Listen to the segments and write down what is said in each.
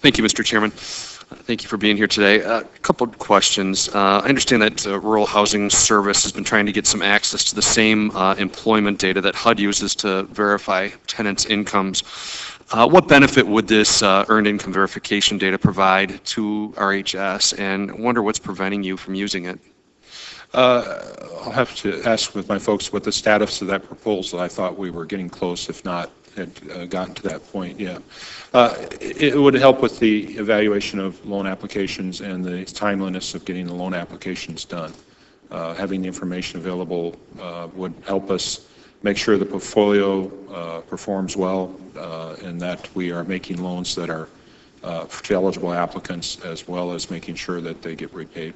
Thank you, Mr. Chairman. Thank you for being here today. A couple of questions. I understand that Rural Housing Service has been trying to get some access to the same employment data that HUD uses to verify tenants' incomes. What benefit would this earned income verification data provide to RHS, and I wonder what's preventing you from using it? I'll have to ask with my folks what the status of that proposal. I thought we were getting close, if not had gotten to that point. Yeah, it would help with the evaluation of loan applications and the timeliness of getting the loan applications done. Having the information available would help us make sure the portfolio performs well and that we are making loans that are to eligible applicants, as well as making sure that they get repaid.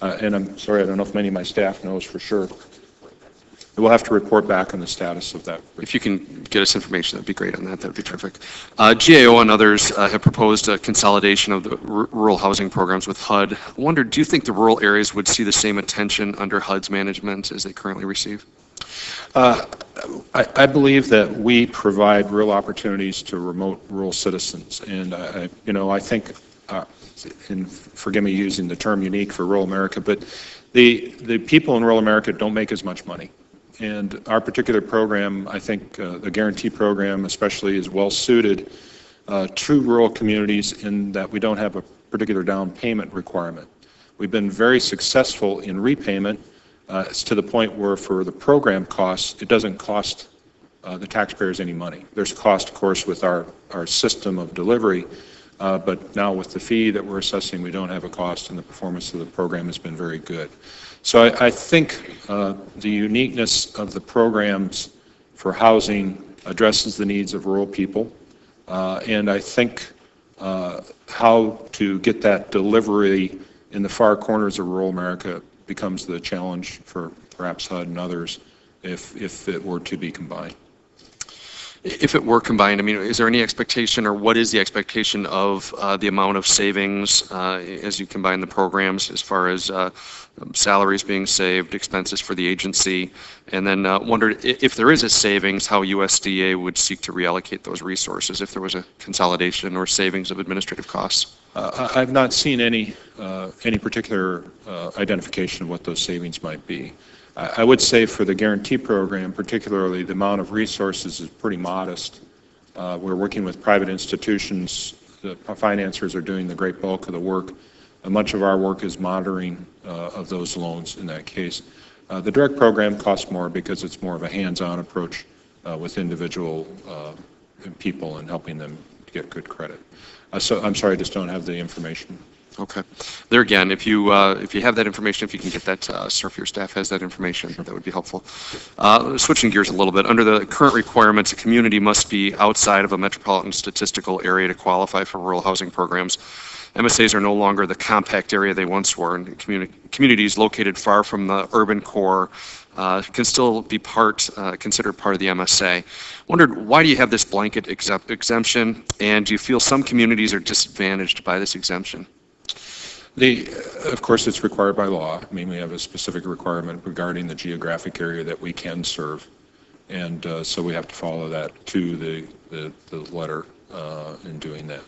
And I'm sorry, I don't know if many of my staff knows for sure. We'll have to report back on the status of that. If you can get us information, that'd be great on that. That'd be terrific. GAO and others have proposed a consolidation of the rural housing programs with HUD. I wonder, do you think the rural areas would see the same attention under HUD's management as they currently receive? I believe that we provide real opportunities to remote rural citizens, and I think, and forgive me using the term unique for rural America, but the people in rural America don't make as much money. And our particular program, I think the guarantee program especially, is well suited to rural communities in that we don't have a particular down payment requirement. We've been very successful in repayment. It's to the point where for the program costs, it doesn't cost the taxpayers any money. There's cost, of course, with our system of delivery, but now with the fee that we're assessing, we don't have a cost, and the performance of the program has been very good. So I think the uniqueness of the programs for housing addresses the needs of rural people, and I think how to get that delivery in the far corners of rural America becomes the challenge for perhaps HUD and others if it were to be combined. If it were combined, I mean, is there any expectation, or what is the expectation of the amount of savings as you combine the programs, as far as salaries being saved, expenses for the agency, and then wondered if there is a savings, how USDA would seek to reallocate those resources if there was a consolidation or savings of administrative costs? I've not seen any particular identification of what those savings might be. I would say for the guarantee program, particularly, the amount of resources is pretty modest. We're working with private institutions. The financiers are doing the great bulk of the work. Much of our work is monitoring of those loans in that case. The direct program costs more because it's more of a hands-on approach with individual people and helping them to get good credit. So I'm sorry, I just don't have the information. Okay. There again, if you have that information, if you can get that to us, or if your staff has that information, that would be helpful. Switching gears a little bit, under the current requirements, a community must be outside of a metropolitan statistical area to qualify for rural housing programs. MSAs are no longer the compact area they once were, and communities located far from the urban core can still be considered part of the MSA. Wondered, why do you have this blanket exemption, and do you feel some communities are disadvantaged by this exemption? Of course, it's required by law. I mean, we have a specific requirement regarding the geographic area that we can serve, and so we have to follow that to the letter in doing that.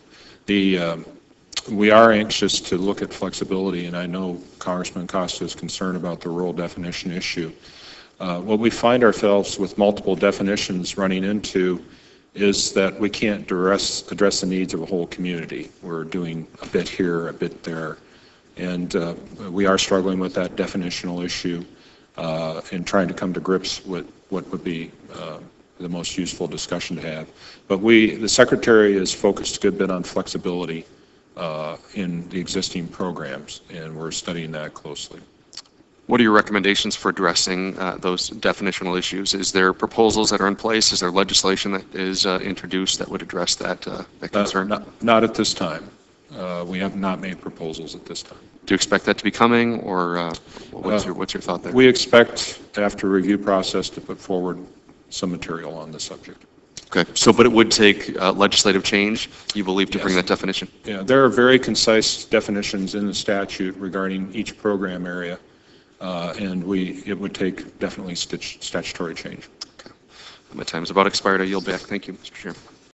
We are anxious to look at flexibility, and I know Congressman Costa is concerned about the rural definition issue. What we find ourselves with multiple definitions running into is that we can't address the needs of a whole community. We're doing a bit here, a bit there. And we are struggling with that definitional issue and trying to come to grips with what would be the most useful discussion to have. But the Secretary is focused a good bit on flexibility in the existing programs, and we're studying that closely. What are your recommendations for addressing those definitional issues? Is there proposals that are in place? Is there legislation that is introduced that would address that concern? Not at this time. We have not made proposals at this time. Do you expect that to be coming, or what's your thought there? We expect, after a review process, to put forward some material on the subject. Okay, so but it would take legislative change, you believe, to bring that definition? Yeah, there are very concise definitions in the statute regarding each program area, and it would take definitely statutory change. Okay. My time is about expired. I yield back. Thank you, Mr. Chairman.